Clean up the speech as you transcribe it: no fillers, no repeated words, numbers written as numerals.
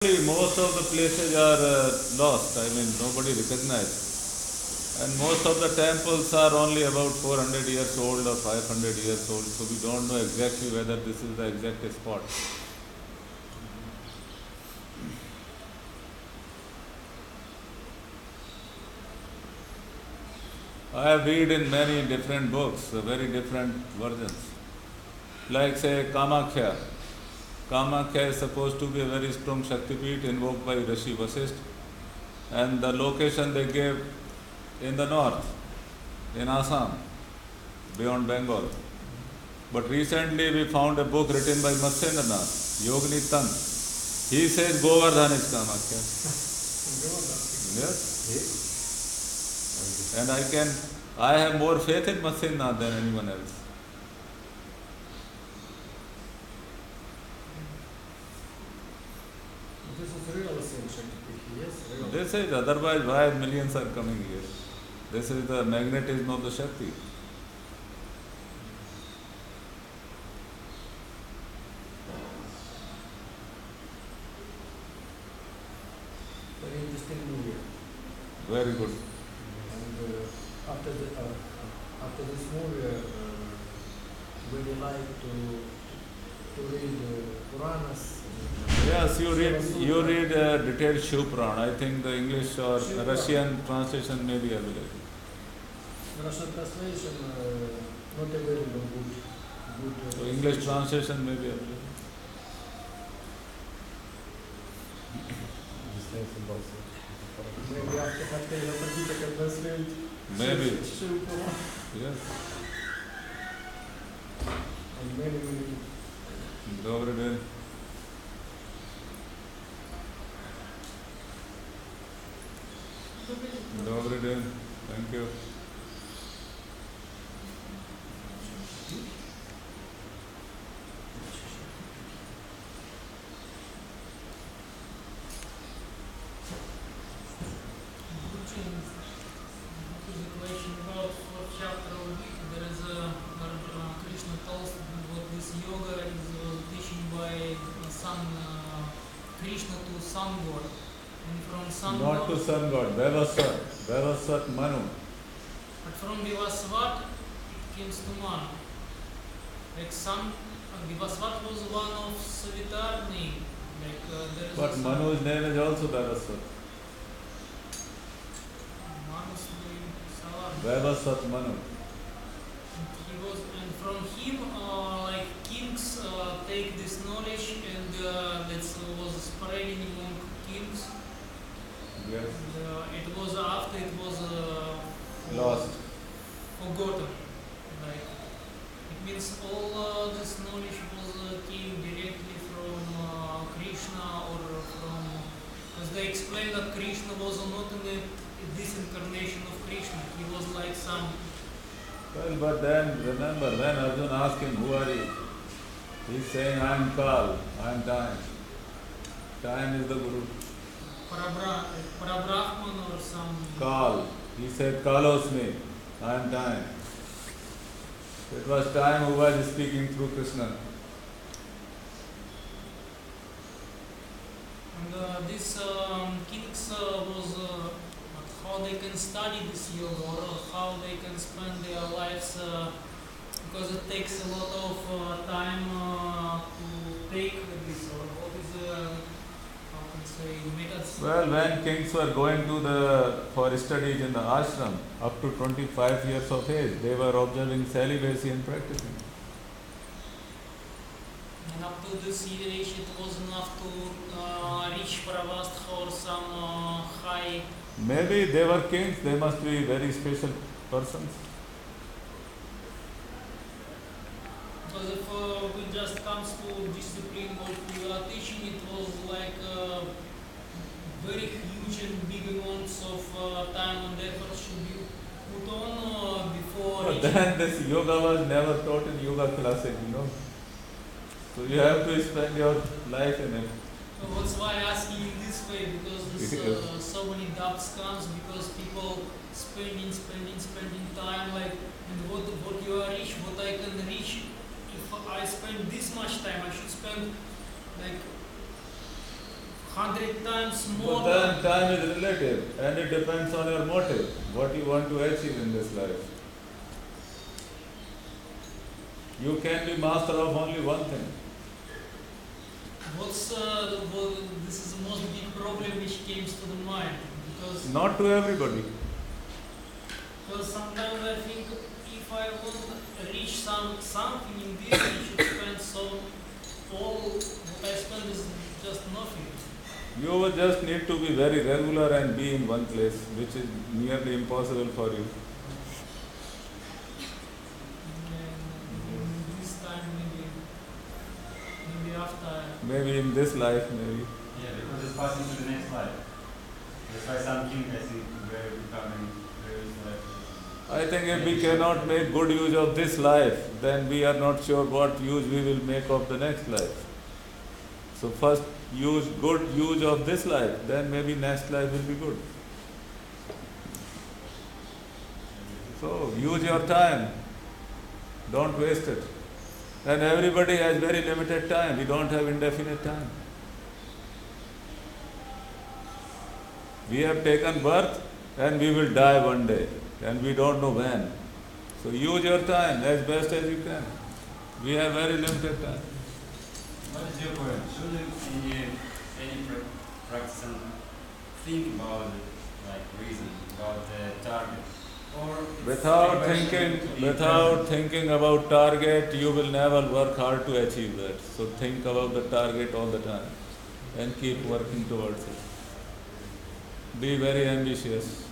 Most of the places are lost. I mean, nobody recognized. And most of the temples are only about 400 years old or 500 years old, so we don't know exactly whether this is the exact spot. I have read in many different books, very different versions. Like say Kamakhya. Kamakhya is supposed to be a very strong Shaktipeeth invoked by Rishi Vasisht. And the location they gave in the north, in Assam, beyond Bengal. But recently we found a book written by Matsyendranath, Yognitan. He says Govardhan is Kamakhya. Yes. And I have more faith in Matsyendranath than anyone else. This is real essential. Yes, real. This is, otherwise why millions are coming here? This is the magnetism of the Shakti. Very interesting movie. Very good. And after this movie, really like to read Puranas. Yes, you read detailed Shiv Purana. I think the English or Shiv Russian translation may be available. Russian translation, not available good. So English translation may be available. Maybe after you can translate. Maybe. Shiv Purana. Yes. And many. Добрый день. Добрый день. Thank you. Question about fourth chapter of Gita. There is Krishna tells what this yoga is teaching by Krishna to sun god, and from sun Not god. to sun god, Vivasvat. Vivasvat Manu. But from Vivasvat it comes to Manu. Like sun, Vivasvat was one of Savitar name. Like there is. But Manu's name is also Vivasvat. Manu's name Savar. Vivasvat Manu. He was, and from him, like kings take this knowledge, and that was spreading among kings. Yes. And, it was after it was Lost. forgotten. Like it means all this knowledge was came directly from Krishna or from, because they explained that Krishna was not in this incarnation of Krishna. He was like some. Well, but then remember when Arjuna asked him, who are you? He's saying, I am Kal, I am time. Time is the Guru. Parabrahman or some. Kal. He said, Kalosmi, I am time. It was time who was speaking through Krishna. And this kings was how they can study this yoga or how they can spend their lives because it takes a lot of time to take this, or what is how can say methods. Well, when kings were going for studies in the ashram, up to 25 years of age, they were observing celibacy and practicing. And up to this age it was enough to reach Paravastha or some high. Maybe they were kings, they must be very special persons. Because if it just comes to discipline what we are teaching, it was like very huge and big amounts of time and effort should be put on before But reaching. then this yoga was never taught in yoga classes, So you have to spend your life in it. So that's why I ask you in this way, because there's so many doubts comes because people spending time like, and what you are reach, what I can reach. If I spend this much time, I should spend like 100 times more. But then time is relative and it depends on your motive, what you want to achieve in this life. You can be master of only one thing. This is the most big problem which comes to the mind, because Not to everybody. sometimes I think if I want to reach something in this, I should spend all what I spend is just nothing. You will just need to be very regular and be in one place, which is nearly impossible for you. And this time maybe after. Maybe in this life, maybe. Yeah, because it's passing to the next life. That's why some king, I think, were becoming various life. I think if we cannot make good use of this life, then we are not sure what use we will make of the next life. So first use good use of this life, then maybe next life will be good. So use your time. Don't waste it. And everybody has very limited time. We don't have indefinite time. We have taken birth and we will die one day. And we don't know when. So use your time as best as you can. We have very limited time. What is your point? Shouldn't any practicant think about it, like reason, about the target? Or Without thinking about target, you will never work hard to achieve that. So think about the target all the time and keep working towards it. Be very ambitious.